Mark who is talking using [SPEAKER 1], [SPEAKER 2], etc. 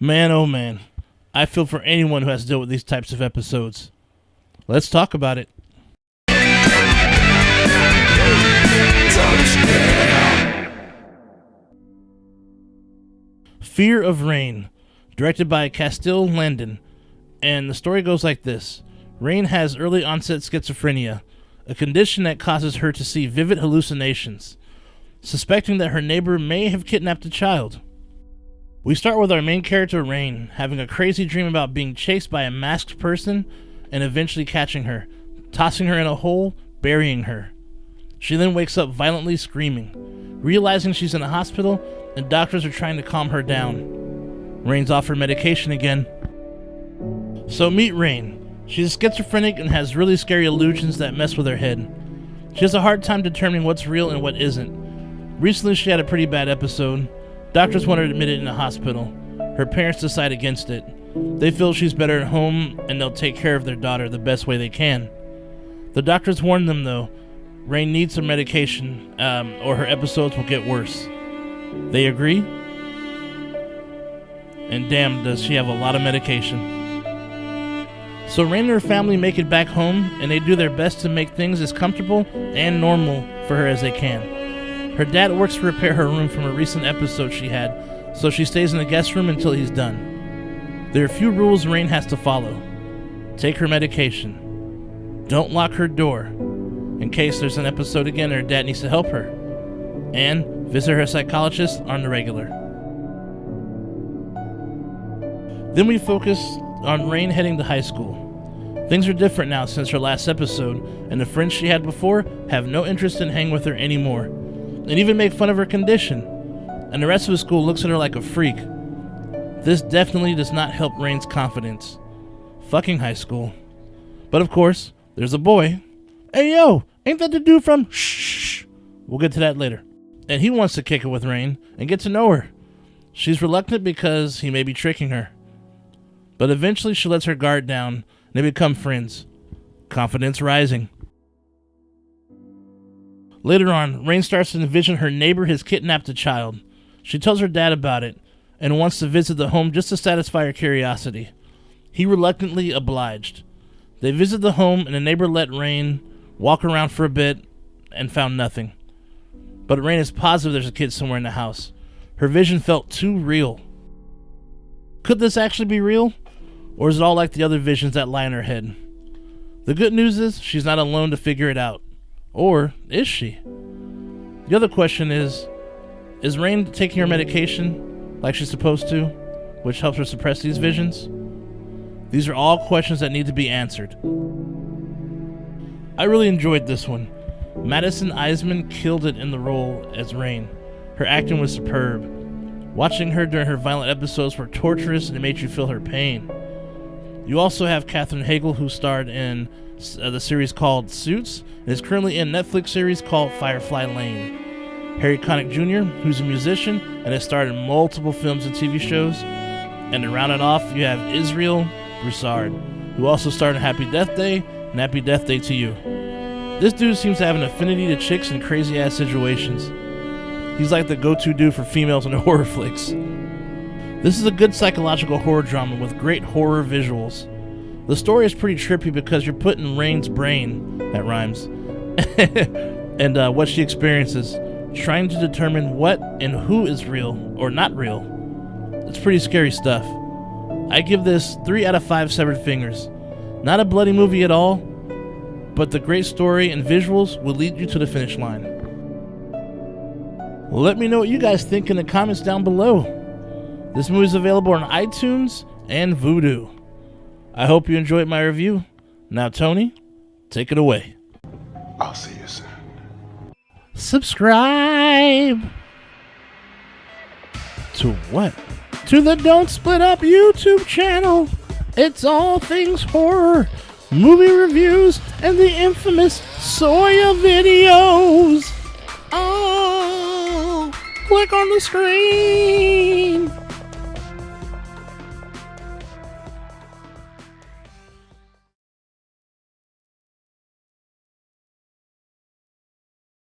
[SPEAKER 1] Man, oh man. I feel for anyone who has to deal with these types of episodes. Let's talk about it. Fear of Rain, directed by Castile Landon. And the story goes like this. Rain has early onset schizophrenia, a condition that causes her to see vivid hallucinations, suspecting that her neighbor may have kidnapped a child. We start with our main character, Rain, having a crazy dream about being chased by a masked person and eventually catching her, tossing her in a hole, burying her. She then wakes up violently screaming, realizing she's in a hospital and doctors are trying to calm her down. Rain's offered medication again. So meet Rain. She's schizophrenic and has really scary illusions that mess with her head. She has a hard time determining what's real and what isn't. Recently she had a pretty bad episode. Doctors want her admitted in a hospital. Her parents decide against it. They feel she's better at home and they'll take care of their daughter the best way they can. The doctors warn them though, Rain needs some medication or her episodes will get worse. They agree? And damn, does she have a lot of medication. So Rain and her family make it back home, and they do their best to make things as comfortable and normal for her as they can. Her dad works to repair her room from a recent episode she had, so she stays in the guest room until he's done. There are a few rules Rain has to follow. Take her medication. Don't lock her door, in case there's an episode again and her dad needs to help her. And visit her psychologist on the regular. Then we focus on Rain heading to high school. Things are different now since her last episode, and the friends she had before have no interest in hanging with her anymore, and even make fun of her condition, and the rest of the school looks at her like a freak. This definitely does not help Rain's confidence. Fucking high school. But of course, there's a boy. Hey yo, ain't that the dude from Shh? We'll get to that later. And he wants to kick it with Rain and get to know her. She's reluctant because he may be tricking her. But eventually she lets her guard down and they become friends. Confidence rising. Later on, Rain starts to envision her neighbor has kidnapped a child. She tells her dad about it and wants to visit the home just to satisfy her curiosity. He reluctantly obliged. They visit the home and the neighbor let Rain walk around for a bit and found nothing. But Rain is positive there's a kid somewhere in the house. Her vision felt too real. Could this actually be real? Or is it all like the other visions that lie in her head? The good news is she's not alone to figure it out. Or is she? The other question is Rain taking her medication like she's supposed to, which helps her suppress these visions? These are all questions that need to be answered. I really enjoyed this one. Madison Iseman killed it in the role as Rain. Her acting was superb. Watching her during her violent episodes were torturous and it made you feel her pain. You also have Katherine Hagel, who starred in the series called Suits and is currently in a Netflix series called Firefly Lane. Harry Connick Jr., who's a musician and has starred in multiple films and TV shows. And to round it off, you have Israel Broussard, who also starred in Happy Death Day and Happy Death Day to You. This dude seems to have an affinity to chicks in crazy ass situations. He's like the go-to dude for females in horror flicks. This is a good psychological horror drama with great horror visuals. The story is pretty trippy because you're put in Rain's brain, that rhymes, and what she experiences, trying to determine what and who is real or not real. It's pretty scary stuff. I give this 3 out of 5 severed fingers. Not a bloody movie at all, but the great story and visuals will lead you to the finish line. Let me know what you guys think in the comments down below. This movie is available on iTunes and Vudu. I hope you enjoyed my review. Now, Tony, take it away.
[SPEAKER 2] I'll see you soon.
[SPEAKER 1] Subscribe! To what? To the Don't Split Up YouTube channel. It's all things horror, movie reviews, and the infamous Soya videos. Oh, click on the screen.